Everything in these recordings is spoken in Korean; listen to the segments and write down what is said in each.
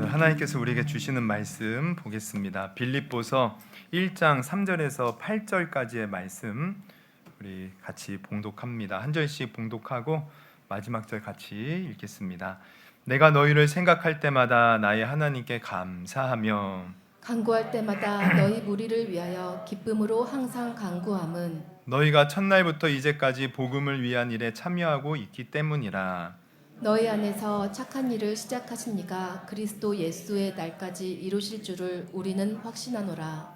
하나님께서 우리에게 주시는 말씀 보겠습니다. 빌립보서 1장 3절에서 8절까지의 말씀 우리 같이 봉독합니다. 한 절씩 봉독하고 마지막 절 같이 읽겠습니다. 내가 너희를 생각할 때마다 나의 하나님께 감사하며 간구할 때마다 너희 무리를 위하여 기쁨으로 항상 간구함은 너희가 첫날부터 이제까지 복음을 위한 일에 참여하고 있기 때문이라. 너희 안에서 착한 일을 시작하신 이가 그리스도 예수의 날까지 이루실 줄을 우리는 확신하노라.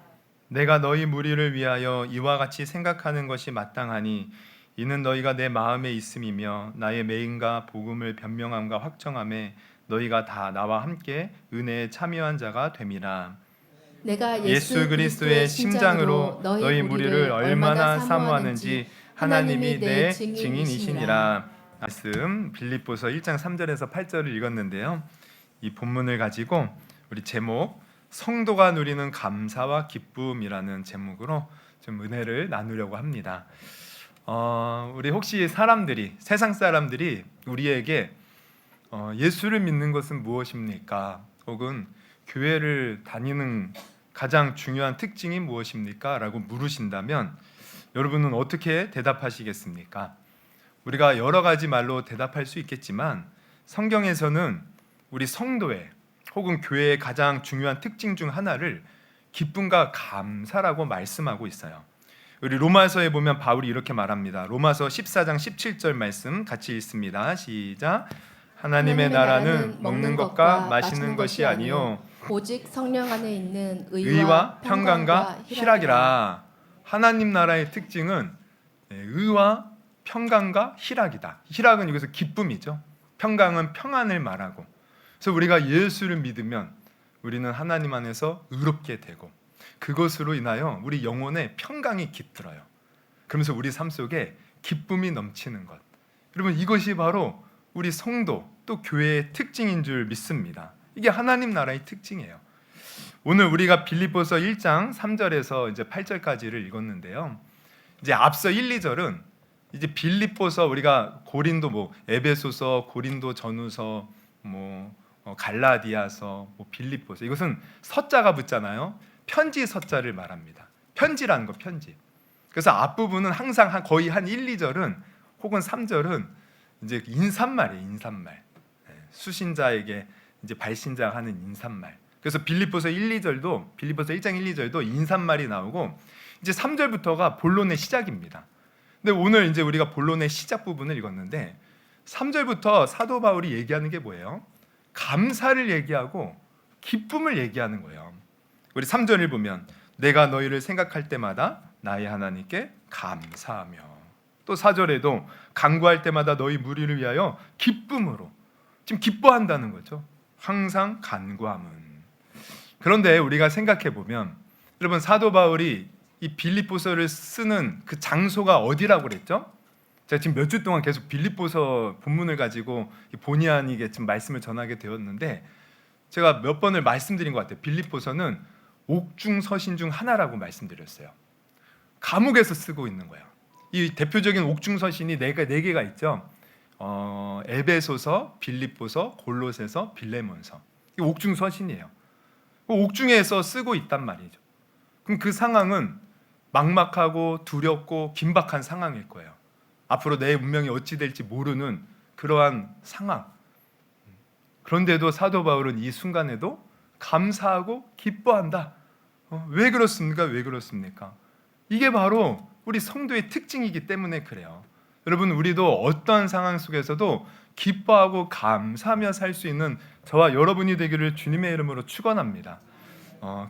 내가 너희 무리를 위하여 이와 같이 생각하는 것이 마땅하니 이는 너희가 내 마음에 있음이며 나의 매임과 복음을 변명함과 확정함에 너희가 다 나와 함께 은혜에 참여한 자가 됨이라. 내가 예수 그리스도의 심장으로 너희 무리를 얼마나 사모하는지 하나님이 내 증인이시니라. 말씀 빌립보서 1장 3절에서 8절을 읽었는데요. 이 본문을 가지고 우리 제목 성도가 누리는 감사와 기쁨이라는 제목으로 좀 은혜를 나누려고 합니다. 우리 혹시 세상 사람들이 우리에게 예수를 믿는 것은 무엇입니까? 혹은 교회를 다니는 가장 중요한 특징이 무엇입니까? 라고 물으신다면 여러분은 어떻게 대답하시겠습니까? 우리가 여러 가지 말로 대답할 수 있겠지만 성경에서는 우리 성도의 혹은 교회의 가장 중요한 특징 중 하나를 기쁨과 감사라고 말씀하고 있어요. 우리 로마서에 보면 바울이 이렇게 말합니다. 로마서 14장 17절 말씀 같이 읽습니다. 시작. 하나님의 나라는 먹는 것과 마시는 것이 아니요 오직 성령 안에 있는 의와 평강과 희락이라. 하나님 나라의 특징은 의와 평강과 희락이다. 희락은 여기서 기쁨이죠. 평강은 평안을 말하고. 그래서 우리가 예수를 믿으면 우리는 하나님 안에서 의롭게 되고 그것으로 인하여 우리 영혼에 평강이 깃들어요. 그러면서 우리 삶 속에 기쁨이 넘치는 것. 여러분 이것이 바로 우리 성도 또 교회의 특징인 줄 믿습니다. 이게 하나님 나라의 특징이에요. 오늘 우리가 빌립보서 1장 3절에서 이제 8절까지를 읽었는데요. 이제 앞서 1, 2절은 이제 빌립보서 우리가 고린도 에베소서, 고린도 전후서, 갈라디아서, 빌립보서 이것은 서자가 붙잖아요. 편지 서자를 말합니다. 편지라는 거 편지. 그래서 앞부분은 항상 거의 한 1, 2절은 혹은 3절은 이제 인사말이에요. 인사말. 수신자에게 이제 발신자가 하는 인사말. 그래서 빌립보서 1, 2절도 빌립보서 1장 1, 2절도 인사말이 나오고 이제 3절부터가 본론의 시작입니다. 근데 오늘 이제 우리가 본론의 시작 부분을 읽었는데 3절부터 사도 바울이 얘기하는 게 뭐예요? 감사를 얘기하고 기쁨을 얘기하는 거예요. 우리 3절을 보면 내가 너희를 생각할 때마다 나의 하나님께 감사하며, 또 4절에도 간구할 때마다 너희 무리를 위하여 기쁨으로, 지금 기뻐한다는 거죠. 항상 간구함은. 그런데 우리가 생각해 보면 여러분 사도 바울이 이 빌립보서를 쓰는 그 장소가 어디라고 그랬죠? 제가 지금 몇 주 동안 계속 빌립보서 본문을 가지고 본의 아니게 지금 말씀을 전하게 되었는데 제가 몇 번을 말씀드린 것 같아요. 빌립보서는 옥중 서신 중 하나라고 말씀드렸어요. 감옥에서 쓰고 있는 거예요. 이 대표적인 옥중 서신이 네 개가 있죠. 에베소서, 빌립보서, 골로새서, 빌레몬서. 이 옥중 서신이에요. 옥중에서 쓰고 있단 말이죠. 그럼 그 상황은 막막하고 두렵고 긴박한 상황일 거예요. 앞으로 내 운명이 어찌 될지 모르는 그러한 상황. 그런데도 사도 바울은 이 순간에도 감사하고 기뻐한다. 왜 그렇습니까? 왜 그렇습니까? 이게 바로 우리 성도의 특징이기 때문에 그래요. 여러분 우리도 어떤 상황 속에서도 기뻐하고 감사하며 살 수 있는 저와 여러분이 되기를 주님의 이름으로 축원합니다.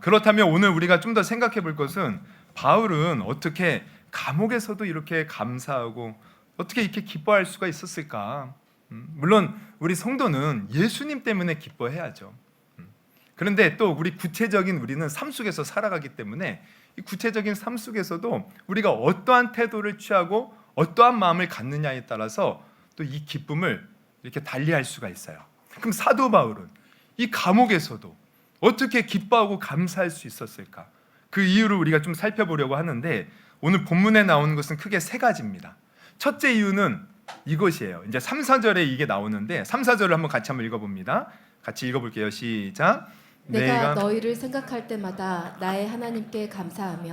그렇다면 오늘 우리가 좀 더 생각해 볼 것은 바울은 어떻게 감옥에서도 이렇게 감사하고 어떻게 이렇게 기뻐할 수가 있었을까? 물론 우리 성도는 예수님 때문에 기뻐해야죠. 그런데 또 우리 구체적인 우리는 삶 속에서 살아가기 때문에 이 구체적인 삶 속에서도 우리가 어떠한 태도를 취하고 어떠한 마음을 갖느냐에 따라서 또 이 기쁨을 이렇게 달리할 수가 있어요. 그럼 사도 바울은 이 감옥에서도 어떻게 기뻐하고 감사할 수 있었을까? 그 이유를 우리가 좀 살펴보려고 하는데 오늘 본문에 나오는 것은 크게 세 가지입니다. 첫째 이유는 이것이에요. 이제 3, 4절에 이게 나오는데 3, 4절을 같이 한번 읽어봅니다. 같이 읽어볼게요. 시작. 내가 너희를 생각할 때마다 나의 하나님께 감사하며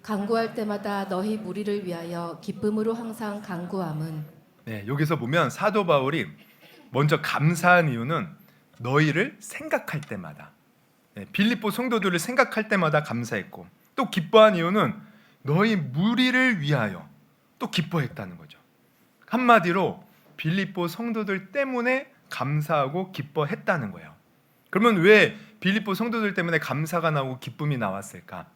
간구할 때마다 너희 무리를 위하여 기쁨으로 항상 간구함은. 네, 여기서 보면 사도 바울이 먼저 감사한 이유는 너희를 생각할 때마다, 빌립보 성도들을 생각할 때마다 감사했고, 또 기뻐한 이유는 너희 무리를 위하여 또 기뻐했다는 거죠. 한마디로 빌립보 성도들 때문에 감사하고 기뻐했다는 거예요. 그러면 왜 빌립보 성도들 때문에 감사가 나오고 기쁨이 나왔을까?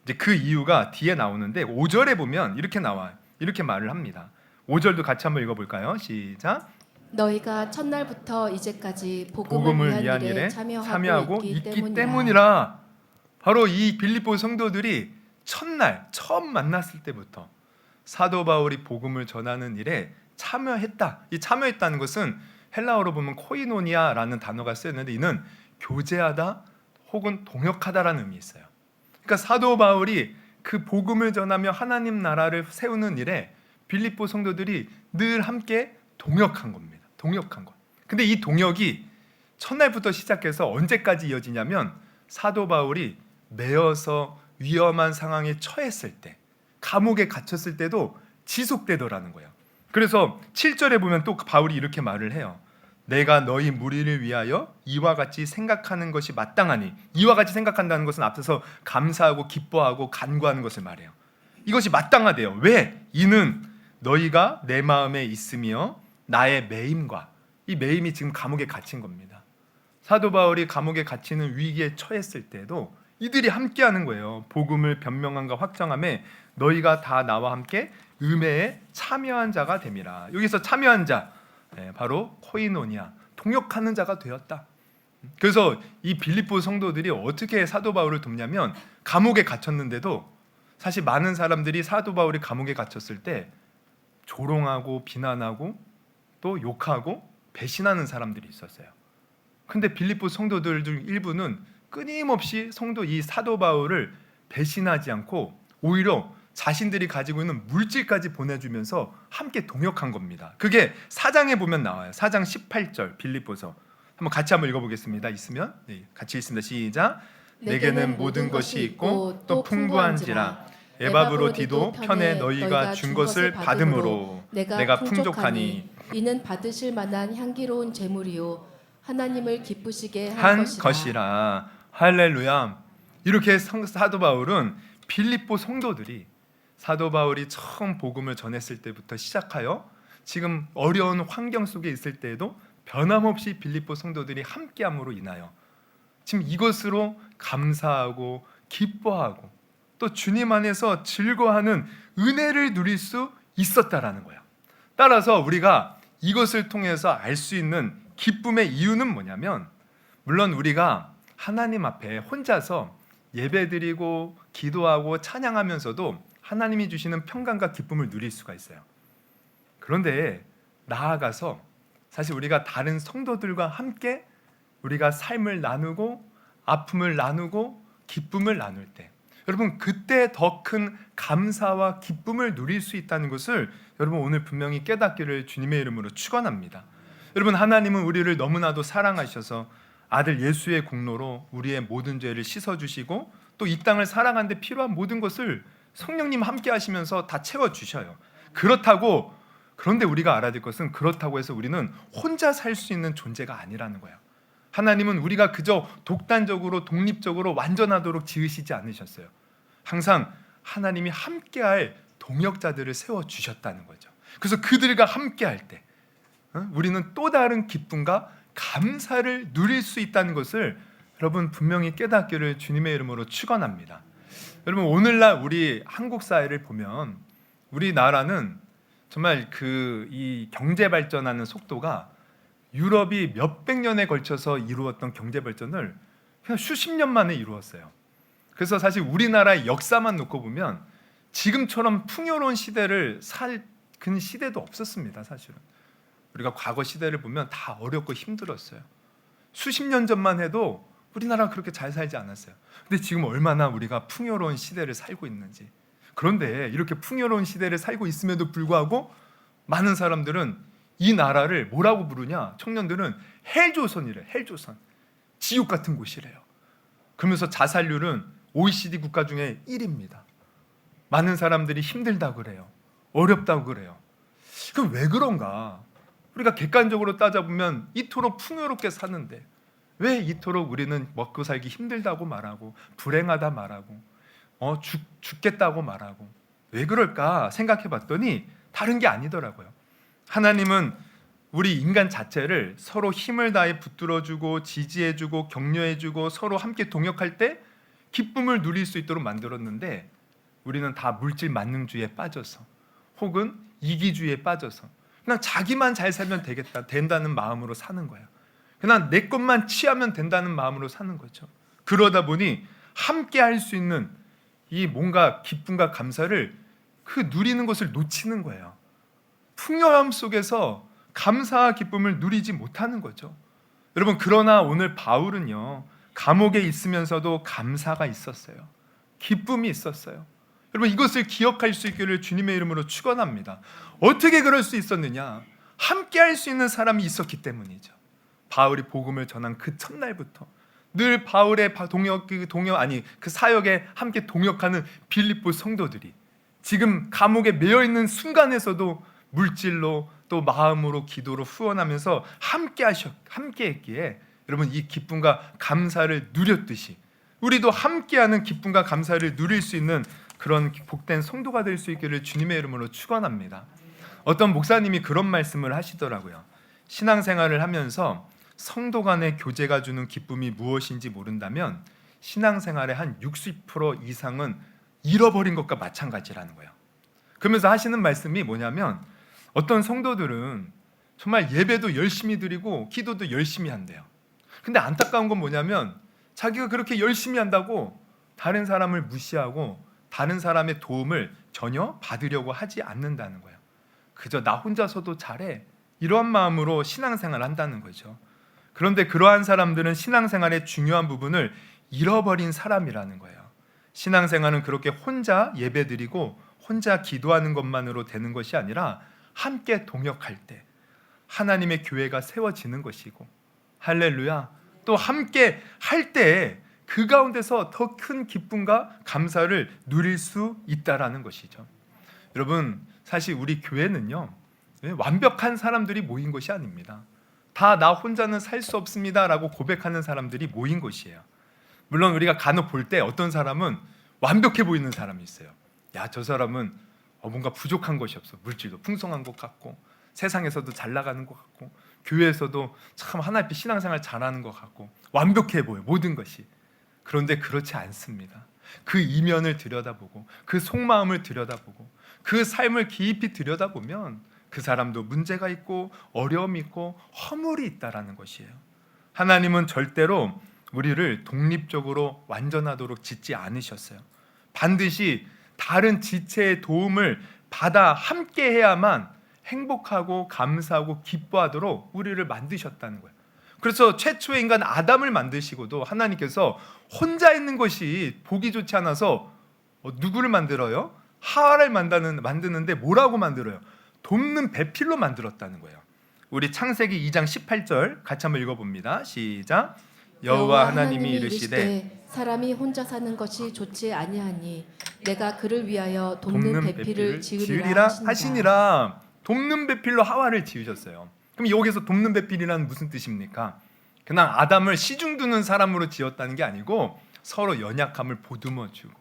이제 그 이유가 뒤에 나오는데 5절에 보면 이렇게 나와요. 이렇게 말을 합니다. 5절도 같이 한번 읽어볼까요? 시작. 너희가 첫날부터 이제까지 복음을 위한 일에 참여하고 있기 때문이라. 바로 이 빌립보 성도들이 첫날 처음 만났을 때부터 사도 바울이 복음을 전하는 일에 참여했다. 이 참여했다는 것은 헬라어로 보면 코이노니아라는 단어가 쓰였는데 이는 교제하다 혹은 동역하다라는 의미 있어요. 그러니까 사도 바울이 그 복음을 전하며 하나님 나라를 세우는 일에 빌립보 성도들이 늘 함께 동역한 겁니다. 동역한 것. 근데 이 동역이 첫날부터 시작해서 언제까지 이어지냐면 사도 바울이 매어서 위험한 상황에 처했을 때, 감옥에 갇혔을 때도 지속되더라는 거예요. 그래서 7절에 보면 또 바울이 이렇게 말을 해요. 내가 너희 무리를 위하여 이와 같이 생각하는 것이 마땅하니. 이와 같이 생각한다는 것은 앞서서 감사하고 기뻐하고 간구하는 것을 말해요. 이것이 마땅하대요. 왜? 이는 너희가 내 마음에 있으며 나의 매임과, 이 매임이 지금 감옥에 갇힌 겁니다. 사도 바울이 감옥에 갇히는 위기에 처했을 때도 이들이 함께하는 거예요. 복음을 변명함과 확정함에 너희가 다 나와 함께 음해에 참여한 자가 됨이라. 여기서 참여한 자, 바로 코이노니아, 동역하는 자가 되었다. 그래서 이 빌립보 성도들이 어떻게 사도 바울을 돕냐면 감옥에 갇혔는데도 사실 많은 사람들이 사도 바울이 감옥에 갇혔을 때 조롱하고 비난하고 또 욕하고 배신하는 사람들이 있었어요. 근데 빌립보 성도들 중 일부는 끊임없이 이 사도 바울을 배신하지 않고 오히려 자신들이 가지고 있는 물질까지 보내주면서 함께 동역한 겁니다. 그게 4장에 보면 나와요. 4장 18절 빌립보서 한번 같이 한번 읽어보겠습니다. 있으면 같이 읽습니다. 시작. 내게는 모든 것이 있고 또 풍부한지라 에바브로디도 편에 너희가 준 것을 받음으로 내가 풍족하니 이는 받으실 만한 향기로운 제물이요 하나님을 기쁘시게 한 것이라. 할렐루야. 이렇게 사도 바울은 빌립보 성도들이 사도 바울이 처음 복음을 전했을 때부터 시작하여 지금 어려운 환경 속에 있을 때에도 변함없이 빌립보 성도들이 함께함으로 인하여 지금 이것으로 감사하고 기뻐하고 또 주님 안에서 즐거워하는 은혜를 누릴 수 있었다라는 거야. 따라서 우리가 이것을 통해서 알 수 있는 기쁨의 이유는 뭐냐면, 물론 우리가 하나님 앞에 혼자서 예배드리고 기도하고 찬양하면서도 하나님이 주시는 평강과 기쁨을 누릴 수가 있어요. 그런데 나아가서 사실 우리가 다른 성도들과 함께 우리가 삶을 나누고 아픔을 나누고 기쁨을 나눌 때, 여러분 그때 더 큰 감사와 기쁨을 누릴 수 있다는 것을 여러분 오늘 분명히 깨닫기를 주님의 이름으로 축원합니다. 여러분 하나님은 우리를 너무나도 사랑하셔서 아들 예수의 공로로 우리의 모든 죄를 씻어주시고 또 이 땅을 살아가는 데 필요한 모든 것을 성령님 함께 하시면서 다 채워주셔요. 그런데 우리가 알아야 될 것은 그렇다고 해서 우리는 혼자 살 수 있는 존재가 아니라는 거예요. 하나님은 우리가 그저 독단적으로 독립적으로 완전하도록 지으시지 않으셨어요. 항상 하나님이 함께할 동역자들을 세워주셨다는 거죠. 그래서 그들과 함께할 때 우리는 또 다른 기쁨과 감사를 누릴 수 있다는 것을 여러분 분명히 깨닫기를 주님의 이름으로 축원합니다. 여러분 오늘날 우리 한국 사회를 보면 우리나라는 정말 이 경제 발전하는 속도가 유럽이 몇백 년에 걸쳐서 이루었던 경제 발전을 그냥 수십 년 만에 이루었어요. 그래서 사실 우리나라의 역사만 놓고 보면 지금처럼 풍요로운 시대를 그 시대도 없었습니다. 사실은 우리가 과거 시대를 보면 다 어렵고 힘들었어요. 수십 년 전만 해도 우리나라가 그렇게 잘 살지 않았어요. 근데 지금 얼마나 우리가 풍요로운 시대를 살고 있는지. 그런데 이렇게 풍요로운 시대를 살고 있음에도 불구하고 많은 사람들은 이 나라를 뭐라고 부르냐? 청년들은 헬조선이래. 헬조선. 지옥 같은 곳이래요. 그러면서 자살률은 OECD 국가 중에 1위입니다. 많은 사람들이 힘들다고 그래요. 어렵다고 그래요. 그럼 왜 그런가? 우리가 객관적으로 따져보면 이토록 풍요롭게 사는데 왜 이토록 우리는 먹고 살기 힘들다고 말하고 불행하다 말하고 죽겠다고 말하고 왜 그럴까 생각해 봤더니 다른 게 아니더라고요. 하나님은 우리 인간 자체를 서로 힘을 다해 붙들어주고 지지해주고 격려해주고 서로 함께 동역할 때 기쁨을 누릴 수 있도록 만들었는데 우리는 다 물질 만능주의에 빠져서 혹은 이기주의에 빠져서 그냥 자기만 잘 살면 된다는 마음으로 사는 거예요. 그냥 내 것만 취하면 된다는 마음으로 사는 거죠. 그러다 보니 함께 할 수 있는 이 뭔가 기쁨과 감사를 그 누리는 것을 놓치는 거예요. 풍요함 속에서 감사와 기쁨을 누리지 못하는 거죠. 여러분, 그러나 오늘 바울은요, 감옥에 있으면서도 감사가 있었어요. 기쁨이 있었어요. 여러분, 이것을 기억할 수 있기를 주님의 이름으로 축원합니다. 어떻게 그럴 수 있었느냐? 함께 할 수 있는 사람이 있었기 때문이죠. 바울이 복음을 전한 그 첫날부터 늘 바울의 그 사역에 함께 동역하는 빌립보 성도들이 지금 감옥에 매여 있는 순간에서도 물질로 또 마음으로 기도로 후원하면서 함께 했기에 여러분, 이 기쁨과 감사를 누렸듯이 우리도 함께하는 기쁨과 감사를 누릴 수 있는 그런 복된 성도가 될 수 있기를 주님의 이름으로 축원합니다. 어떤 목사님이 그런 말씀을 하시더라고요. 신앙생활을 하면서 성도 간의 교제가 주는 기쁨이 무엇인지 모른다면 신앙생활의 한 60% 이상은 잃어버린 것과 마찬가지라는 거예요. 그러면서 하시는 말씀이 뭐냐면 어떤 성도들은 정말 예배도 열심히 드리고 기도도 열심히 한대요. 근데 안타까운 건 뭐냐면 자기가 그렇게 열심히 한다고 다른 사람을 무시하고 다른 사람의 도움을 전혀 받으려고 하지 않는다는 거예요. 그저 나 혼자서도 잘해, 이러한 마음으로 신앙생활을 한다는 거죠. 그런데 그러한 사람들은 신앙생활의 중요한 부분을 잃어버린 사람이라는 거예요. 신앙생활은 그렇게 혼자 예배드리고 혼자 기도하는 것만으로 되는 것이 아니라 함께 동역할 때 하나님의 교회가 세워지는 것이고, 할렐루야, 또 함께 할 때 그 가운데서 더 큰 기쁨과 감사를 누릴 수 있다라는 것이죠. 여러분, 사실 우리 교회는요, 완벽한 사람들이 모인 것이 아닙니다. 다 나 혼자는 살 수 없습니다라고 고백하는 사람들이 모인 것이에요. 물론 우리가 간혹 볼 때 어떤 사람은 완벽해 보이는 사람이 있어요. 야, 저 사람은 뭔가 부족한 것이 없어. 물질도 풍성한 것 같고 세상에서도 잘 나가는 것 같고 교회에서도 참 하나님 앞에 신앙생활 잘하는 것 같고 완벽해 보여, 모든 것이. 그런데 그렇지 않습니다. 그 이면을 들여다보고 그 속마음을 들여다보고 그 삶을 깊이 들여다보면 그 사람도 문제가 있고 어려움이 있고 허물이 있다라는 것이에요. 하나님은 절대로 우리를 독립적으로 완전하도록 짓지 않으셨어요. 반드시 다른 지체의 도움을 받아 함께 해야만 행복하고 감사하고 기뻐하도록 우리를 만드셨다는 거예요. 그래서 최초의 인간 아담을 만드시고도 하나님께서 혼자 있는 것이 보기 좋지 않아서 누구를 만들어요? 하와를 만드는데 뭐라고 만들어요? 돕는 배필로 만들었다는 거예요. 우리 창세기 2장 18절 같이 한번 읽어봅니다. 시작. 여호와 하나님이 이르시되 사람이 혼자 사는 것이 좋지 아니하니 내가 그를 위하여 돕는 배필을 지으리라 하시니라. 돕는 배필로 하와를 지으셨어요. 그럼 여기서 돕는 배필이란 무슨 뜻입니까? 그냥 아담을 시중두는 사람으로 지었다는 게 아니고 서로 연약함을 보듬어주고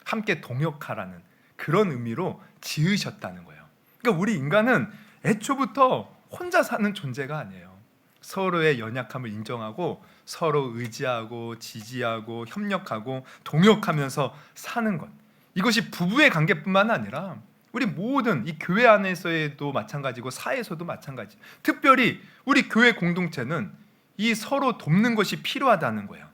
함께 동역하라는 그런 의미로 지으셨다는 거예요. 그러니까 우리 인간은 애초부터 혼자 사는 존재가 아니에요. 서로의 연약함을 인정하고 서로 의지하고 지지하고 협력하고 동역하면서 사는 것, 이것이 부부의 관계뿐만 아니라 우리 모든 이 교회 안에서도 마찬가지고 사회에서도 마찬가지. 특별히 우리 교회 공동체는 이 서로 돕는 것이 필요하다는 거예요.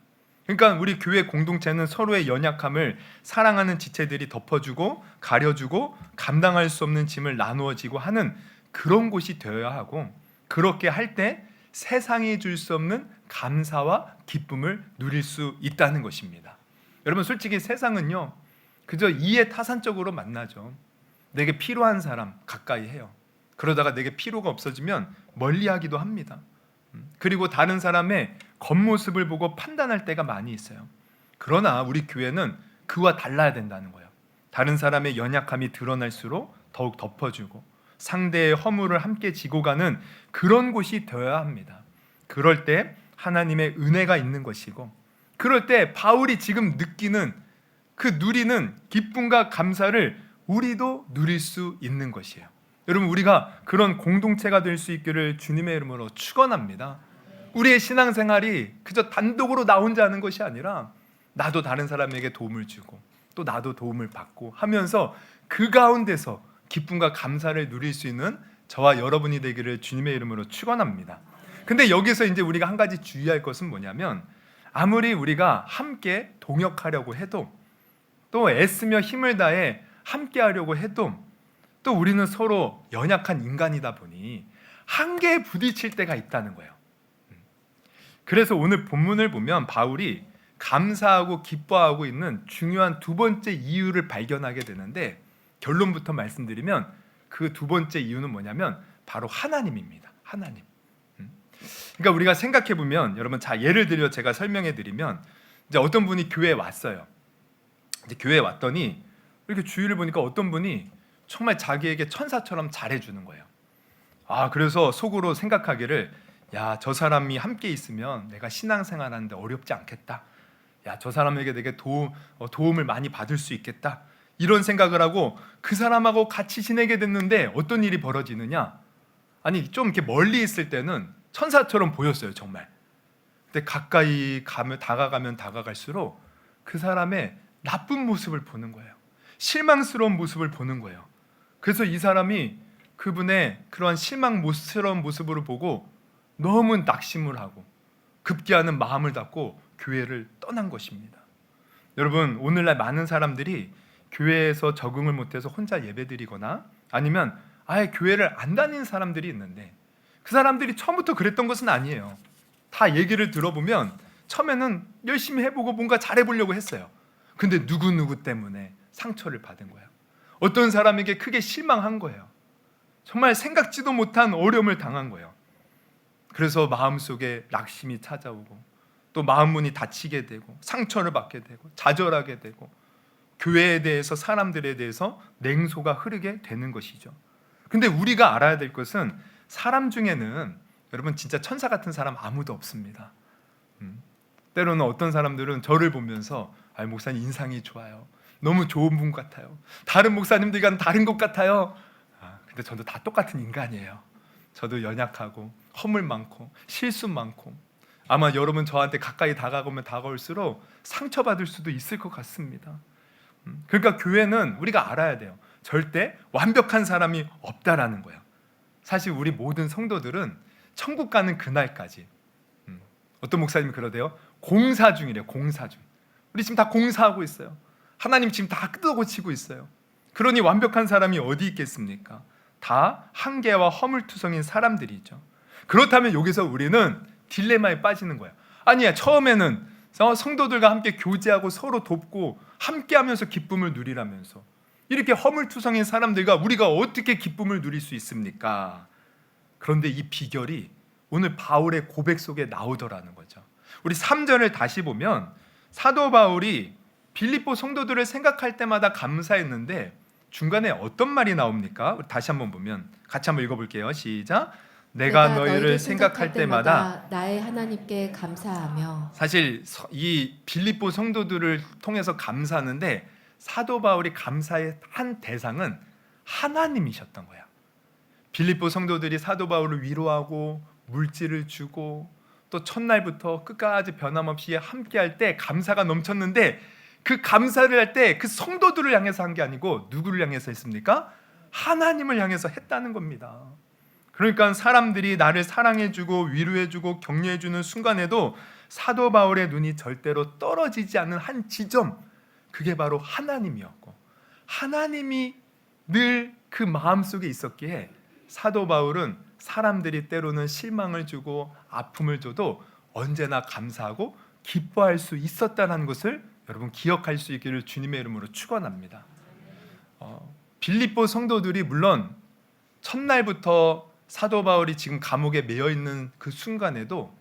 그러니까 우리 교회 공동체는 서로의 연약함을 사랑하는 지체들이 덮어주고 가려주고 감당할 수 없는 짐을 나누어지고 하는 그런 곳이 되어야 하고, 그렇게 할 때 세상이 줄 수 없는 감사와 기쁨을 누릴 수 있다는 것입니다. 여러분, 솔직히 세상은요 그저 이해타산적으로 만나죠. 내게 필요한 사람 가까이 해요. 그러다가 내게 필요가 없어지면 멀리하기도 합니다. 그리고 다른 사람의 겉모습을 보고 판단할 때가 많이 있어요. 그러나 우리 교회는 그와 달라야 된다는 거예요. 다른 사람의 연약함이 드러날수록 더욱 덮어주고 상대의 허물을 함께 지고 가는 그런 곳이 되어야 합니다. 그럴 때 하나님의 은혜가 있는 것이고, 그럴 때 바울이 지금 느끼는 그 누리는 기쁨과 감사를 우리도 누릴 수 있는 것이에요. 여러분, 우리가 그런 공동체가 될 수 있기를 주님의 이름으로 축원합니다. 우리의 신앙생활이 그저 단독으로 나 혼자 하는 것이 아니라 나도 다른 사람에게 도움을 주고 또 나도 도움을 받고 하면서 그 가운데서 기쁨과 감사를 누릴 수 있는 저와 여러분이 되기를 주님의 이름으로 축원합니다. 근데 여기서 이제 우리가 한 가지 주의할 것은 뭐냐면, 아무리 우리가 함께 동역하려고 해도 또 애쓰며 힘을 다해 함께 하려고 해도 또 우리는 서로 연약한 인간이다 보니 한계에 부딪힐 때가 있다는 거예요. 그래서 오늘 본문을 보면 바울이 감사하고 기뻐하고 있는 중요한 두 번째 이유를 발견하게 되는데, 결론부터 말씀드리면 그 두 번째 이유는 뭐냐면 바로 하나님입니다. 하나님. 그러니까 우리가 생각해 보면, 여러분, 자, 예를 들어 제가 설명해 드리면, 이제 어떤 분이 교회에 왔어요. 이제 교회에 왔더니 이렇게 주위를 보니까 어떤 분이 정말 자기에게 천사처럼 잘해 주는 거예요. 그래서 속으로 생각하기를, 야, 저 사람이 함께 있으면 내가 신앙생활하는데 어렵지 않겠다. 야, 저 사람에게 되게 도움을 많이 받을 수 있겠다. 이런 생각을 하고 그 사람하고 같이 지내게 됐는데 어떤 일이 벌어지느냐? 아니, 좀 이렇게 멀리 있을 때는 천사처럼 보였어요, 정말. 근데 가까이 다가가면 다가갈수록 그 사람의 나쁜 모습을 보는 거예요. 실망스러운 모습을 보는 거예요. 그래서 이 사람이 그분의 그러한 실망스러운 모습을 보고 너무 낙심을 하고 급기야는 마음을 닫고 교회를 떠난 것입니다. 여러분, 오늘날 많은 사람들이 교회에서 적응을 못해서 혼자 예배드리거나 아니면 아예 교회를 안 다니는 사람들이 있는데, 그 사람들이 처음부터 그랬던 것은 아니에요. 다 얘기를 들어보면 처음에는 열심히 해보고 뭔가 잘해보려고 했어요. 근데 누구 때문에 상처를 받은 거예요. 어떤 사람에게 크게 실망한 거예요. 정말 생각지도 못한 어려움을 당한 거예요. 그래서 마음속에 낙심이 찾아오고 또 마음문이 닫히게 되고 상처를 받게 되고 좌절하게 되고 교회에 대해서, 사람들에 대해서 냉소가 흐르게 되는 것이죠. 근데 우리가 알아야 될 것은, 사람 중에는 여러분 진짜 천사 같은 사람 아무도 없습니다. 때로는 어떤 사람들은 저를 보면서 목사님 인상이 좋아요, 너무 좋은 분 같아요, 다른 목사님들과는 다른 것 같아요. 근데 저도 다 똑같은 인간이에요. 저도 연약하고 허물 많고 실수 많고, 아마 여러분 저한테 가까이 다가오면 다가올수록 상처받을 수도 있을 것 같습니다. 그러니까 교회는 우리가 알아야 돼요. 절대 완벽한 사람이 없다라는 거예요. 사실 우리 모든 성도들은 천국 가는 그날까지, 어떤 목사님이 그러대요. 공사 중이래요. 공사 중. 우리 지금 다 공사하고 있어요. 하나님 지금 다 뜯어고치고 있어요. 그러니 완벽한 사람이 어디 있겠습니까? 다 한계와 허물투성인 사람들이죠. 그렇다면 여기서 우리는 딜레마에 빠지는 거예요. 아니야, 처음에는 성도들과 함께 교제하고 서로 돕고 함께하면서 기쁨을 누리라면서 이렇게 허물투성인 사람들과 우리가 어떻게 기쁨을 누릴 수 있습니까? 그런데 이 비결이 오늘 바울의 고백 속에 나오더라는 거죠. 우리 3절을 다시 보면 사도 바울이 빌립보 성도들을 생각할 때마다 감사했는데 중간에 어떤 말이 나옵니까? 우리 다시 한번 보면 같이 한번 읽어볼게요. 시작. 내가 너희를 생각할 때마다 나의 하나님께 감사하며. 사실 이 빌립보 성도들을 통해서 감사하는데 사도 바울이 감사한 대상은 하나님이셨던 거야. 빌립보 성도들이 사도 바울을 위로하고 물질을 주고 또 첫날부터 끝까지 변함없이 함께할 때 감사가 넘쳤는데, 그 감사를 할 때 그 성도들을 향해서 한 게 아니고 누구를 향해서 했습니까? 하나님을 향해서 했다는 겁니다. 그러니까 사람들이 나를 사랑해주고 위로해주고 격려해주는 순간에도 사도 바울의 눈이 절대로 떨어지지 않는 한 지점, 그게 바로 하나님이었고, 하나님이 늘 그 마음속에 있었기에 사도 바울은 사람들이 때로는 실망을 주고 아픔을 줘도 언제나 감사하고 기뻐할 수 있었다는 것을 여러분 기억할 수 있기를 주님의 이름으로 축원합니다. 빌립보 성도들이 물론 첫날부터 사도 바울이 지금 감옥에 매여 있는 그 순간에도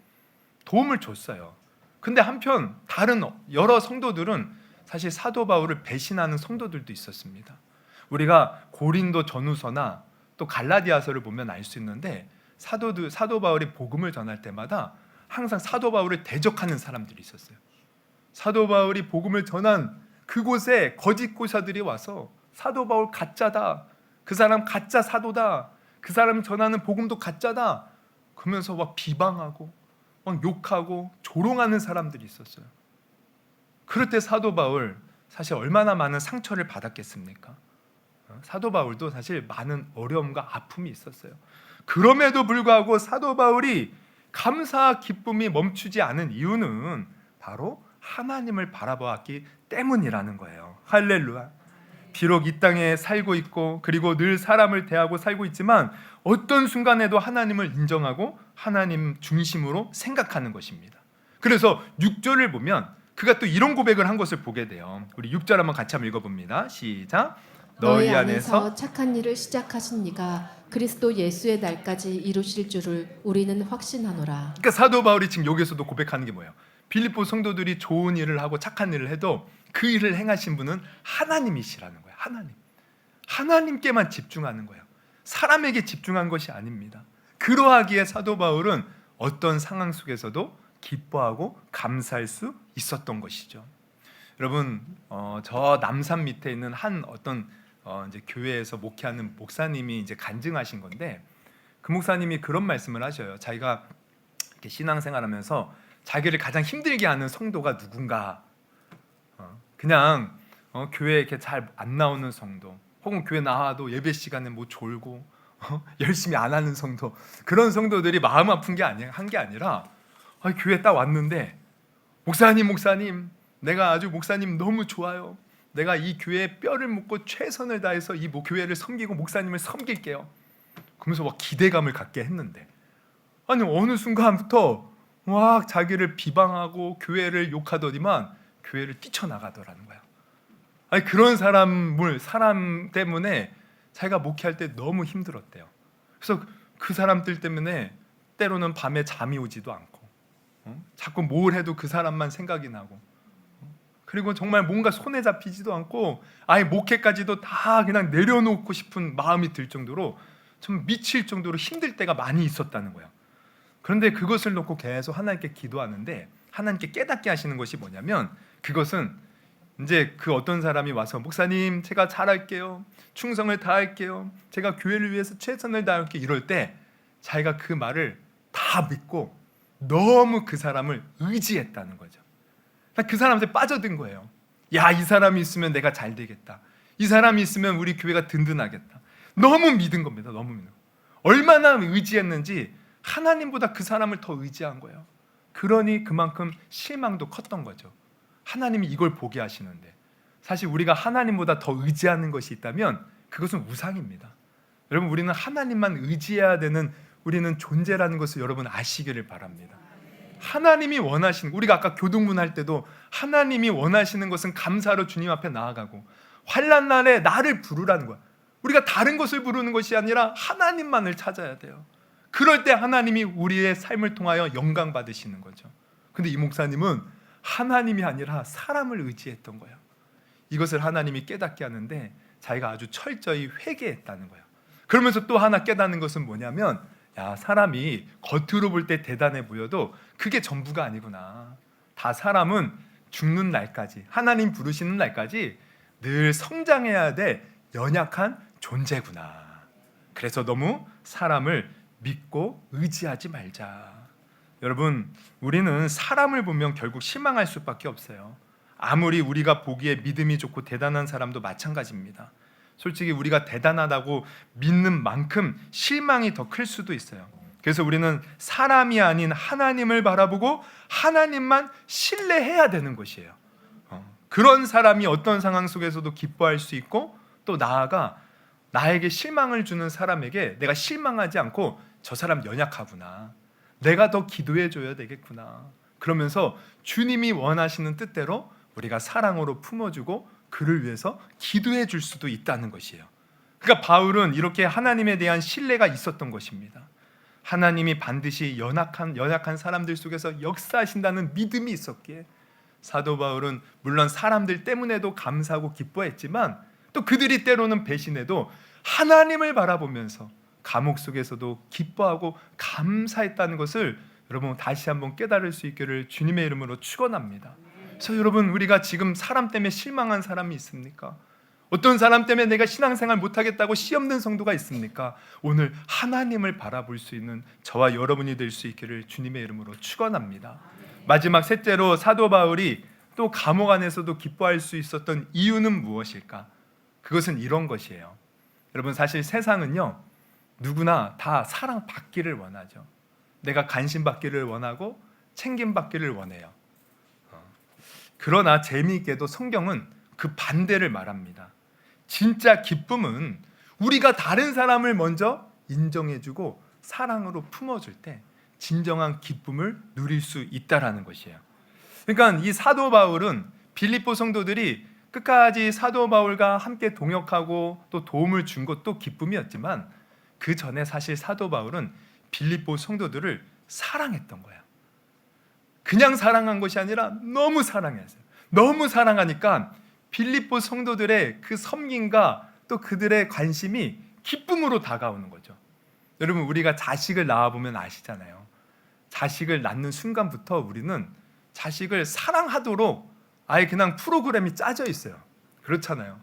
도움을 줬어요. 근데 한편 다른 여러 성도들은 사실 사도 바울을 배신하는 성도들도 있었습니다. 우리가 고린도 전후서나 또 갈라디아서를 보면 알 수 있는데 사도 바울이 복음을 전할 때마다 항상 사도 바울을 대적하는 사람들이 있었어요. 사도 바울이 복음을 전한 그곳에 거짓 교사들이 와서 사도 바울 가짜다, 그 사람 가짜 사도다, 그 사람 전하는 복음도 가짜다 그러면서 막 비방하고 막 욕하고 조롱하는 사람들이 있었어요. 그럴 때 사도 바울 사실 얼마나 많은 상처를 받았겠습니까? 사도 바울도 사실 많은 어려움과 아픔이 있었어요. 그럼에도 불구하고 사도 바울이 감사와 기쁨이 멈추지 않은 이유는 바로 하나님을 바라보았기 때문이라는 거예요. 할렐루야. 비록 이 땅에 살고 있고 그리고 늘 사람을 대하고 살고 있지만 어떤 순간에도 하나님을 인정하고 하나님 중심으로 생각하는 것입니다. 그래서 6절을 보면 그가 또 이런 고백을 한 것을 보게 돼요. 우리 6절 한번 같이 한번 읽어봅니다. 시작. 너희 안에서 착한 일을 시작하신 이가 그리스도 예수의 날까지 이루실 줄을 우리는 확신하노라. 그러니까 사도 바울이 지금 여기서도 고백하는 게 뭐예요? 빌립보 성도들이 좋은 일을 하고 착한 일을 해도 그 일을 행하신 분은 하나님이시라는 거예요. 하나님께만 집중하는 거예요. 사람에게 집중한 것이 아닙니다. 그러하기에 사도 바울은 어떤 상황 속에서도 기뻐하고 감사할 수 있었던 것이죠. 여러분, 저 남산 밑에 있는 한 어떤 이제 교회에서 목회하는 목사님이 이제 간증하신 건데 그 목사님이 그런 말씀을 하셔요. 자기가 이렇게 신앙생활하면서 자기를 가장 힘들게 하는 성도가 누군가, 그냥 교회에 이렇게 잘 안 나오는 성도, 혹은 교회 나와도 예배 시간에 뭐 졸고 열심히 안 하는 성도, 그런 성도들이 마음 아픈 게 아니라 교회 딱 왔는데 목사님 내가 아주 목사님 너무 좋아요. 내가 이 교회에 뼈를 묻고 최선을 다해서 이 교회를 섬기고 목사님을 섬길게요. 그러면서 막 기대감을 갖게 했는데 아니 어느 순간부터 막 자기를 비방하고 교회를 욕하더니만 교회를 뛰쳐나가더라는 거야. 아니 그런 사람 때문에 자기가 목회할 때 너무 힘들었대요. 그래서 그 사람들 때문에 때로는 밤에 잠이 오지도 않고 자꾸 뭘 해도 그 사람만 생각이 나고 그리고 정말 뭔가 손에 잡히지도 않고 아예 목회까지도 다 그냥 내려놓고 싶은 마음이 들 정도로 좀 미칠 정도로 힘들 때가 많이 있었다는 거예요. 그런데 그것을 놓고 계속 하나님께 기도하는데 하나님께 깨닫게 하시는 것이 뭐냐면 그것은 이제 그 어떤 사람이 와서 목사님 제가 잘할게요, 충성을 다할게요, 제가 교회를 위해서 최선을 다할게요 이럴 때 자기가 그 말을 다 믿고 너무 그 사람을 의지했다는 거죠. 그 사람한테 빠져든 거예요. 야, 이 사람이 있으면 내가 잘 되겠다, 이 사람이 있으면 우리 교회가 든든하겠다. 너무 믿은 겁니다. 너무 믿는 거. 얼마나 의지했는지 하나님보다 그 사람을 더 의지한 거예요. 그러니 그만큼 실망도 컸던 거죠. 하나님이 이걸 보게 하시는데 사실 우리가 하나님보다 더 의지하는 것이 있다면 그것은 우상입니다. 여러분, 우리는 하나님만 의지해야 되는 우리는 존재라는 것을 여러분 아시기를 바랍니다. 하나님이 원하시는, 우리가 아까 교동문 할 때도 하나님이 원하시는 것은 감사로 주님 앞에 나아가고 환난 날에 나를 부르라는 거야. 우리가 다른 것을 부르는 것이 아니라 하나님만을 찾아야 돼요. 그럴 때 하나님이 우리의 삶을 통하여 영광 받으시는 거죠. 근데 이 목사님은 하나님이 아니라 사람을 의지했던 거예요. 이것을 하나님이 깨닫게 하는데 자기가 아주 철저히 회개했다는 거예요. 그러면서 또 하나 깨닫는 것은 뭐냐면 야, 사람이 겉으로 볼 때 대단해 보여도 그게 전부가 아니구나. 다 사람은 죽는 날까지, 하나님 부르시는 날까지 늘 성장해야 될 연약한 존재구나. 그래서 너무 사람을 믿고 의지하지 말자. 여러분, 우리는 사람을 보면 결국 실망할 수밖에 없어요. 아무리 우리가 보기에 믿음이 좋고 대단한 사람도 마찬가지입니다. 솔직히 우리가 대단하다고 믿는 만큼 실망이 더 클 수도 있어요. 그래서 우리는 사람이 아닌 하나님을 바라보고 하나님만 신뢰해야 되는 것이에요. 그런 사람이 어떤 상황 속에서도 기뻐할 수 있고 또 나아가 나에게 실망을 주는 사람에게 내가 실망하지 않고 저 사람 연약하구나, 내가 더 기도해 줘야 되겠구나, 그러면서 주님이 원하시는 뜻대로 우리가 사랑으로 품어주고 그를 위해서 기도해 줄 수도 있다는 것이에요. 그러니까 바울은 이렇게 하나님에 대한 신뢰가 있었던 것입니다. 하나님이 반드시 연약한 사람들 속에서 역사하신다는 믿음이 있었기에 사도 바울은 물론 사람들 때문에도 감사하고 기뻐했지만 또 그들이 때로는 배신해도 하나님을 바라보면서 감옥 속에서도 기뻐하고 감사했다는 것을 여러분 다시 한번 깨달을 수 있기를 주님의 이름으로 축원합니다. 그래서 여러분, 우리가 지금 사람 때문에 실망한 사람이 있습니까? 어떤 사람 때문에 내가 신앙생활 못하겠다고 시험된 성도가 있습니까? 오늘 하나님을 바라볼 수 있는 저와 여러분이 될 수 있기를 주님의 이름으로 축원합니다. 마지막 셋째로 사도 바울이 또 감옥 안에서도 기뻐할 수 있었던 이유는 무엇일까? 그것은 이런 것이에요. 여러분, 사실 세상은요, 누구나 다 사랑받기를 원하죠. 내가 관심받기를 원하고 챙김받기를 원해요. 그러나 재미있게도 성경은 그 반대를 말합니다. 진짜 기쁨은 우리가 다른 사람을 먼저 인정해주고 사랑으로 품어줄 때 진정한 기쁨을 누릴 수 있다라는 것이에요. 그러니까 이 사도 바울은 빌립보 성도들이 끝까지 사도 바울과 함께 동역하고 또 도움을 준 것도 기쁨이었지만 그 전에 사실 사도 바울은 빌립보 성도들을 사랑했던 거야. 그냥 사랑한 것이 아니라 너무 사랑했어요. 너무 사랑하니까 빌립보 성도들의 그 섬김과 또 그들의 관심이 기쁨으로 다가오는 거죠. 여러분, 우리가 자식을 낳아보면 아시잖아요. 자식을 낳는 순간부터 우리는 자식을 사랑하도록 아예 그냥 프로그램이 짜져 있어요. 그렇잖아요.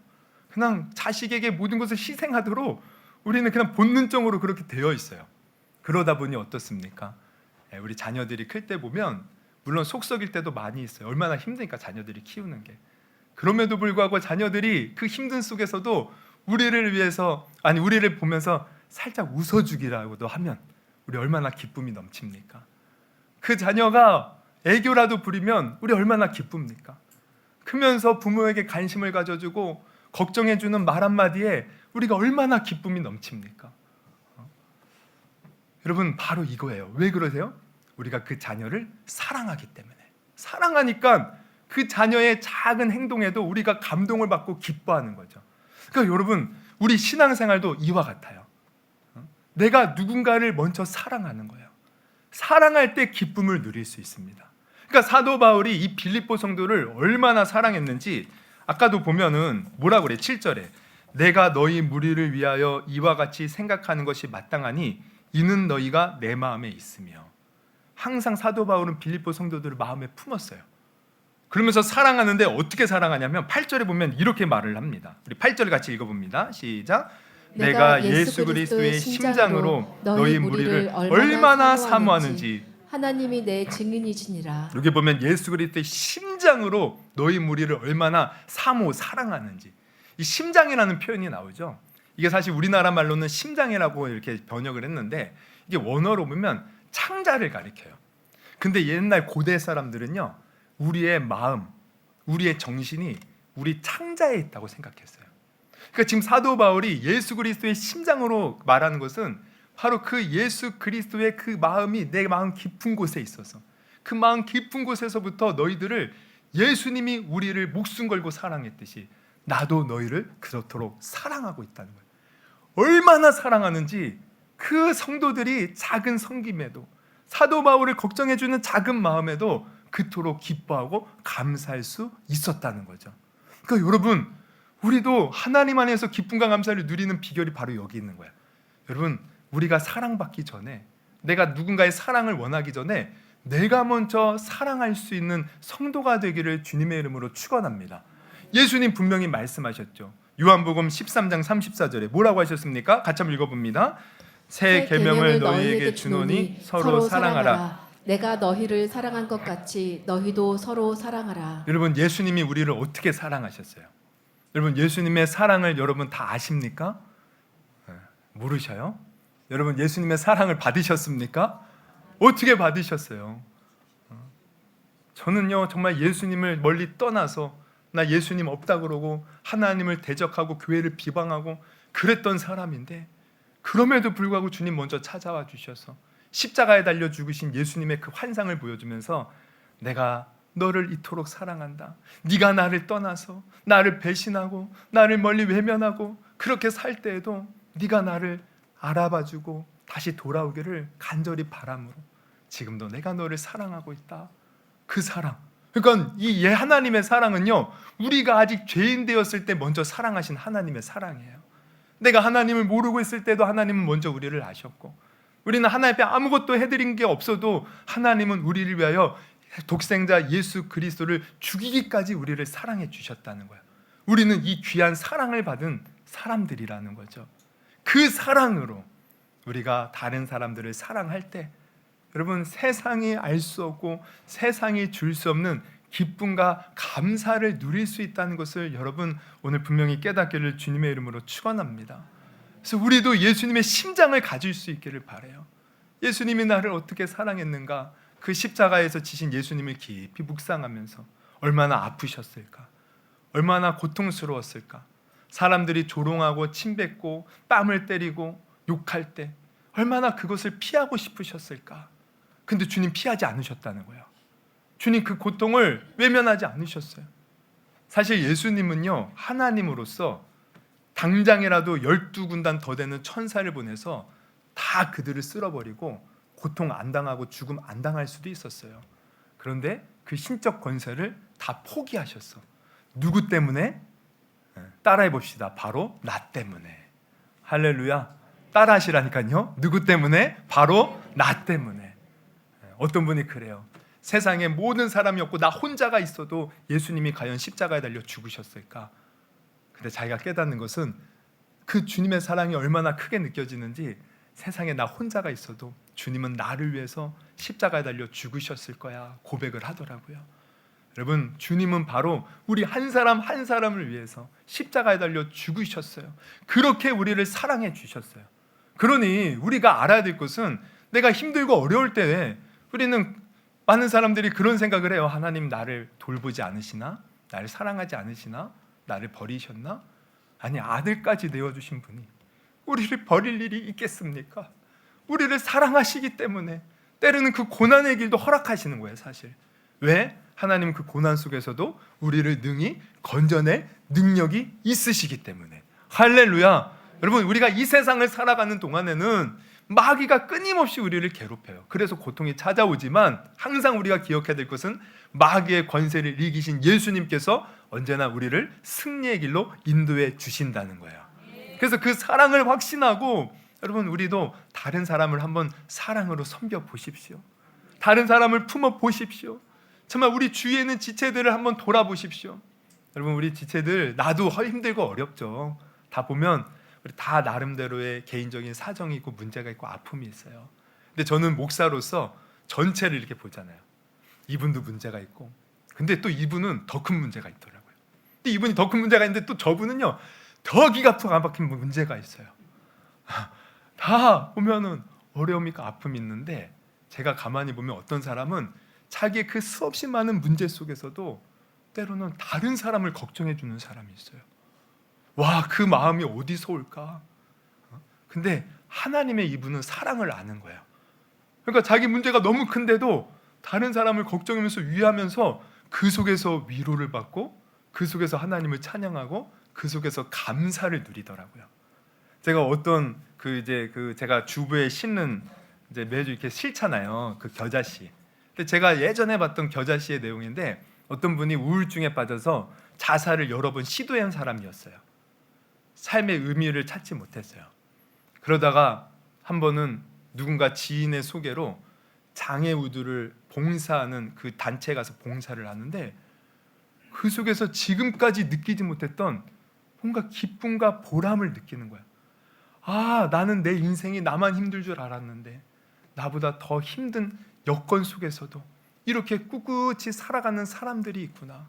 그냥 자식에게 모든 것을 희생하도록 우리는 그냥 본능적으로 그렇게 되어 있어요. 그러다 보니 어떻습니까? 우리 자녀들이 클 때 보면 물론 속 썩일 때도 많이 있어요. 얼마나 힘드니까 자녀들이 키우는 게. 그럼에도 불구하고 자녀들이 그 힘든 속에서도 우리를 보면서 살짝 웃어주기라고도 하면 우리 얼마나 기쁨이 넘칩니까? 그 자녀가 애교라도 부리면 우리 얼마나 기쁩니까? 크면서 부모에게 관심을 가져주고 걱정해주는 말 한마디에 우리가 얼마나 기쁨이 넘칩니까? 여러분, 바로 이거예요. 왜 그러세요? 우리가 그 자녀를 사랑하기 때문에. 사랑하니까 그 자녀의 작은 행동에도 우리가 감동을 받고 기뻐하는 거죠. 그러니까 여러분, 우리 신앙생활도 이와 같아요. 내가 누군가를 먼저 사랑하는 거예요. 사랑할 때 기쁨을 누릴 수 있습니다. 그러니까 사도 바울이 이 빌립보 성도를 얼마나 사랑했는지 아까도 보면은 뭐라고 그래? 7절에 내가 너희 무리를 위하여 이와 같이 생각하는 것이 마땅하니 이는 너희가 내 마음에 있으며. 항상 사도 바울은 빌립보 성도들을 마음에 품었어요. 그러면서 사랑하는데 어떻게 사랑하냐면 8절에 보면 이렇게 말을 합니다. 우리 8절 같이 읽어봅니다. 시작. 내가 예수 그리스도의 심장으로 너희 무리를 얼마나 사모하는지 하나님이 내 증인이시니라. 여기 보면 예수 그리스도의 심장으로 너희 무리를 얼마나 사랑하는지, 이 심장이라는 표현이 나오죠. 이게 사실 우리나라 말로는 심장이라고 이렇게 번역을 했는데 이게 원어로 보면 창자를 가리켜요. 근데 옛날 고대 사람들은요, 우리의 마음, 우리의 정신이 우리 창자에 있다고 생각했어요. 그러니까 지금 사도 바울이 예수 그리스도의 심장으로 말하는 것은 바로 그 예수 그리스도의 그 마음이 내 마음 깊은 곳에 있어서 그 마음 깊은 곳에서부터 너희들을 예수님이 우리를 목숨 걸고 사랑했듯이 나도 너희를 그렇도록 사랑하고 있다는 거예요. 얼마나 사랑하는지 그 성도들이 작은 섬김에도 사도 바울을 걱정해주는 작은 마음에도 그토록 기뻐하고 감사할 수 있었다는 거죠. 그러니까 여러분, 우리도 하나님 안에서 기쁨과 감사를 누리는 비결이 바로 여기 있는 거예요. 여러분, 우리가 사랑받기 전에, 내가 누군가의 사랑을 원하기 전에 내가 먼저 사랑할 수 있는 성도가 되기를 주님의 이름으로 축원합니다. 예수님 분명히 말씀하셨죠. 요한복음 13장 34절에 뭐라고 하셨습니까? 같이 한번 읽어봅니다. 새 계명을 너희에게 주노니 서로 사랑하라. 내가 너희를 사랑한 것 같이 너희도 서로 사랑하라. 여러분, 예수님이 우리를 어떻게 사랑하셨어요? 여러분, 예수님의 사랑을 여러분 다 아십니까? 모르셔요? 여러분, 예수님의 사랑을 받으셨습니까? 어떻게 받으셨어요? 저는요, 정말 예수님을 멀리 떠나서 나 예수님 없다 그러고 하나님을 대적하고 교회를 비방하고 그랬던 사람인데, 그럼에도 불구하고 주님 먼저 찾아와 주셔서 십자가에 달려 죽으신 예수님의 그 환상을 보여주면서 내가 너를 이토록 사랑한다. 네가 나를 떠나서 나를 배신하고 나를 멀리 외면하고 그렇게 살 때에도 네가 나를 알아봐주고 다시 돌아오기를 간절히 바람으로 지금도 내가 너를 사랑하고 있다. 그 사랑. 그러니까 이 하나님의 사랑은요, 우리가 아직 죄인 되었을 때 먼저 사랑하신 하나님의 사랑이에요. 내가 하나님을 모르고 있을 때도 하나님은 먼저 우리를 아셨고, 우리는 하나님 앞에 아무것도 해드린 게 없어도 하나님은 우리를 위하여 독생자 예수 그리스도를 죽이기까지 우리를 사랑해 주셨다는 거예요. 우리는 이 귀한 사랑을 받은 사람들이라는 거죠. 그 사랑으로 우리가 다른 사람들을 사랑할 때, 여러분, 세상이 알 수 없고 세상이 줄 수 없는 기쁨과 감사를 누릴 수 있다는 것을 여러분 오늘 분명히 깨닫기를 주님의 이름으로 축원합니다. 그래서 우리도 예수님의 심장을 가질 수 있기를 바라요. 예수님이 나를 어떻게 사랑했는가, 그 십자가에서 지신 예수님을 깊이 묵상하면서 얼마나 아프셨을까, 얼마나 고통스러웠을까, 사람들이 조롱하고 침뱉고 뺨을 때리고 욕할 때 얼마나 그것을 피하고 싶으셨을까. 근데 주님 피하지 않으셨다는 거예요. 주님 그 고통을 외면하지 않으셨어요. 사실 예수님은요, 하나님으로서 당장이라도 12군단 더 되는 천사를 보내서 다 그들을 쓸어버리고 고통 안 당하고 죽음 안 당할 수도 있었어요. 그런데 그 신적 권세를 다 포기하셨어. 누구 때문에? 따라해 봅시다. 바로 나 때문에. 할렐루야. 따라하시라니까요. 누구 때문에? 바로 나 때문에. 어떤 분이 그래요. 세상에 모든 사람이 없고 나 혼자가 있어도 예수님이 과연 십자가에 달려 죽으셨을까? 근데 자기가 깨닫는 것은 그 주님의 사랑이 얼마나 크게 느껴지는지, 세상에 나 혼자가 있어도 주님은 나를 위해서 십자가에 달려 죽으셨을 거야 고백을 하더라고요. 여러분, 주님은 바로 우리 한 사람 한 사람을 위해서 십자가에 달려 죽으셨어요. 그렇게 우리를 사랑해 주셨어요. 그러니 우리가 알아야 될 것은, 내가 힘들고 어려울 때 우리는 많은 사람들이 그런 생각을 해요. 하나님 나를 돌보지 않으시나? 나를 사랑하지 않으시나? 나를 버리셨나? 아니, 아들까지 내어주신 분이 우리를 버릴 일이 있겠습니까? 우리를 사랑하시기 때문에 때로는 그 고난의 길도 허락하시는 거예요. 사실 왜? 하나님 그 고난 속에서도 우리를 능히 건져낼 능력이 있으시기 때문에. 할렐루야. 여러분, 우리가 이 세상을 살아가는 동안에는 마귀가 끊임없이 우리를 괴롭혀요. 그래서 고통이 찾아오지만 항상 우리가 기억해야 될 것은, 마귀의 권세를 이기신 예수님께서 언제나 우리를 승리의 길로 인도해 주신다는 거예요. 그래서 그 사랑을 확신하고, 여러분, 우리도 다른 사람을 한번 사랑으로 섬겨 보십시오. 다른 사람을 품어 보십시오. 정말 우리 주위에 있는 지체들을 한번 돌아보십시오. 여러분, 우리 지체들 나도 힘들고 어렵죠. 다 보면 우리 다 나름대로의 개인적인 사정이 있고 문제가 있고 아픔이 있어요. 근데 저는 목사로서 전체를 이렇게 보잖아요. 이분도 문제가 있고, 근데 또 이분은 더 큰 문제가 있더라고요. 근데 이분이 더 큰 문제가 있는데 또 저분은요, 더 기가 막힌 문제가 있어요. 다 보면은 어려움이 있고 아픔이 있는데, 제가 가만히 보면 어떤 사람은 자기의 그 수없이 많은 문제 속에서도 때로는 다른 사람을 걱정해 주는 사람이 있어요. 와, 그 마음이 어디서 올까? 근데 하나님의 이분은 사랑을 아는 거예요. 그러니까 자기 문제가 너무 큰데도 다른 사람을 걱정하면서 위하면서 그 속에서 위로를 받고, 그 속에서 하나님을 찬양하고, 그 속에서 감사를 누리더라고요. 제가 어떤 제가 주부에 심는 이제 매주 이렇게 싫잖아요. 그 겨자씨. 근데 제가 예전에 봤던 겨자씨의 내용인데, 어떤 분이 우울증에 빠져서 자살을 여러 번 시도한 사람이었어요. 삶의 의미를 찾지 못했어요. 그러다가 한 번은 누군가 지인의 소개로 장애우들을 봉사하는 그 단체에 가서 봉사를 하는데, 그 속에서 지금까지 느끼지 못했던 뭔가 기쁨과 보람을 느끼는 거야. 아, 나는 내 인생이 나만 힘들 줄 알았는데 나보다 더 힘든 여건 속에서도 이렇게 꿋꿋이 살아가는 사람들이 있구나.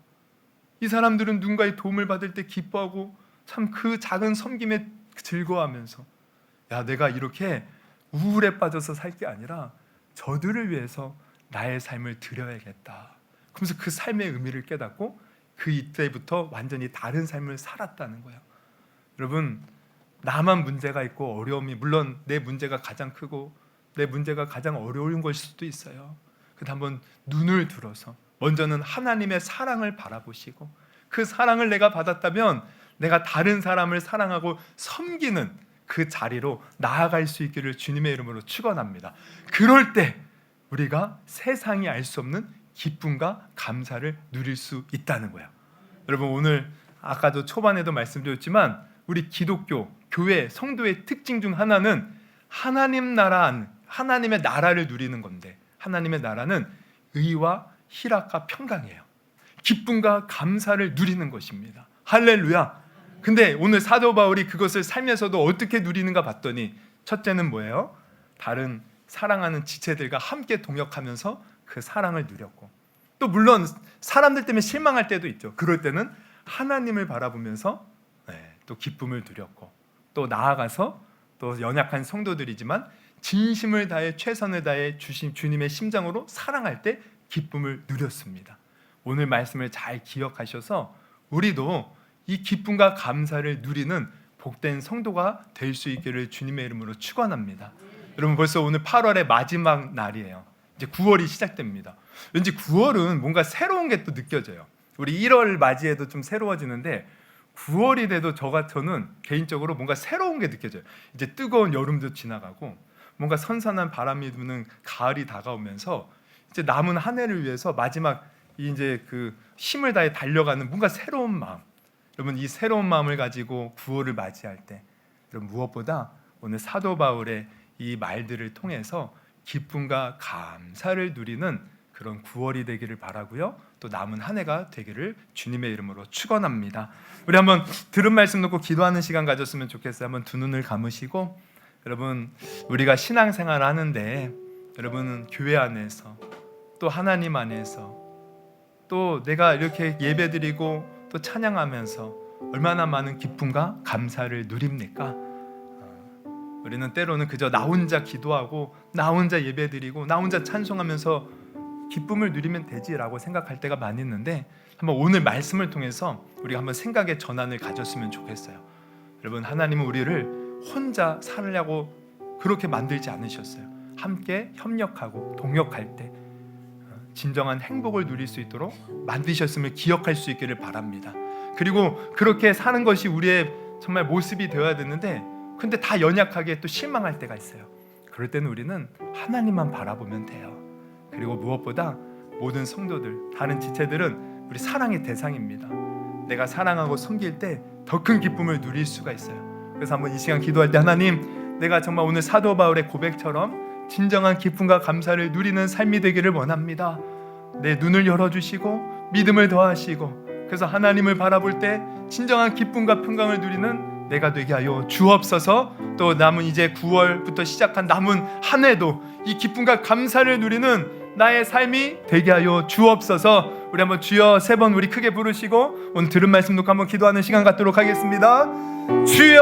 이 사람들은 누군가의 도움을 받을 때 기뻐하고 참 그 작은 섬김에 즐거워하면서, 야, 내가 이렇게 우울에 빠져서 살 게 아니라 저들을 위해서 나의 삶을 드려야겠다. 그러면서 그 삶의 의미를 깨닫고 그 이때부터 완전히 다른 삶을 살았다는 거예요. 여러분, 나만 문제가 있고 어려움이, 물론 내 문제가 가장 크고 내 문제가 가장 어려운 걸 수도 있어요. 근데 한번 눈을 들어서 먼저는 하나님의 사랑을 바라보시고, 그 사랑을 내가 받았다면 내가 다른 사람을 사랑하고 섬기는 그 자리로 나아갈 수 있기를 주님의 이름으로 축원합니다. 그럴 때 우리가 세상이 알 수 없는 기쁨과 감사를 누릴 수 있다는 거예요. 여러분, 오늘 아까도 초반에도 말씀드렸지만 우리 기독교, 교회, 성도의 특징 중 하나는 하나님 나라, 하나님의 나라를 누리는 건데, 하나님의 나라는 의와 희락과 평강이에요. 기쁨과 감사를 누리는 것입니다. 할렐루야. 근데 오늘 사도 바울이 그것을 살면서도 어떻게 누리는가 봤더니, 첫째는 뭐예요? 다른 사랑하는 지체들과 함께 동역하면서 그 사랑을 누렸고, 또 물론 사람들 때문에 실망할 때도 있죠. 그럴 때는 하나님을 바라보면서 또 기쁨을 누렸고, 또 나아가서 또 연약한 성도들이지만 진심을 다해 최선을 다해 주님의 심장으로 사랑할 때 기쁨을 누렸습니다. 오늘 말씀을 잘 기억하셔서 우리도 이 기쁨과 감사를 누리는 복된 성도가 될 수 있기를 주님의 이름으로 축원합니다. 여러분, 벌써 오늘 8월의 마지막 날이에요. 이제 9월이 시작됩니다. 왠지 9월은 뭔가 새로운 게 또 느껴져요. 우리 1월 맞이해도 좀 새로워지는데 9월이 돼도 저는 개인적으로 뭔가 새로운 게 느껴져요. 이제 뜨거운 여름도 지나가고 뭔가 선선한 바람이 부는 가을이 다가오면서 이제 남은 한 해를 위해서 마지막 이제 그 힘을 다해 달려가는 뭔가 새로운 마음. 여러분, 이 새로운 마음을 가지고 9월을 맞이할 때 여러분, 무엇보다 오늘 사도 바울의 이 말들을 통해서 기쁨과 감사를 누리는 그런 9월이 되기를 바라고요. 또 남은 한 해가 되기를 주님의 이름으로 축원합니다. 우리 한번 들은 말씀 놓고 기도하는 시간 가졌으면 좋겠어요. 한번 두 눈을 감으시고, 여러분, 우리가 신앙생활을 하는데 여러분은 교회 안에서 또 하나님 안에서 또 내가 이렇게 예배드리고 또 찬양하면서 얼마나 많은 기쁨과 감사를 누립니까? 우리는 때로는 그저 나 혼자 기도하고 나 혼자 예배드리고 나 혼자 찬송하면서 기쁨을 누리면 되지라고 생각할 때가 많이 있는데, 한번 오늘 말씀을 통해서 우리가 한번 생각의 전환을 가졌으면 좋겠어요. 여러분, 하나님은 우리를 혼자 살려고 그렇게 만들지 않으셨어요. 함께 협력하고 동역할 때 진정한 행복을 누릴 수 있도록 만드셨음을 기억할 수 있기를 바랍니다. 그리고 그렇게 사는 것이 우리의 정말 모습이 되어야 되는데, 근데 다 연약하게 또 실망할 때가 있어요. 그럴 때는 우리는 하나님만 바라보면 돼요. 그리고 무엇보다 모든 성도들, 다른 지체들은 우리 사랑의 대상입니다. 내가 사랑하고 섬길 때 더 큰 기쁨을 누릴 수가 있어요. 그래서 한번 이 시간 기도할 때, 하나님, 내가 정말 오늘 사도 바울의 고백처럼 진정한 기쁨과 감사를 누리는 삶이 되기를 원합니다. 내 눈을 열어주시고 믿음을 더하시고, 그래서 하나님을 바라볼 때 진정한 기쁨과 평강을 누리는 내가 되게 하여 주옵소서. 또 남은 이제 9월부터 시작한 남은 한 해도 이 기쁨과 감사를 누리는 나의 삶이 되게 하여 주옵소서. 우리 한번 주여 3번 우리 크게 부르시고 오늘 들은 말씀 놓고 한번 기도하는 시간 갖도록 하겠습니다. 주여.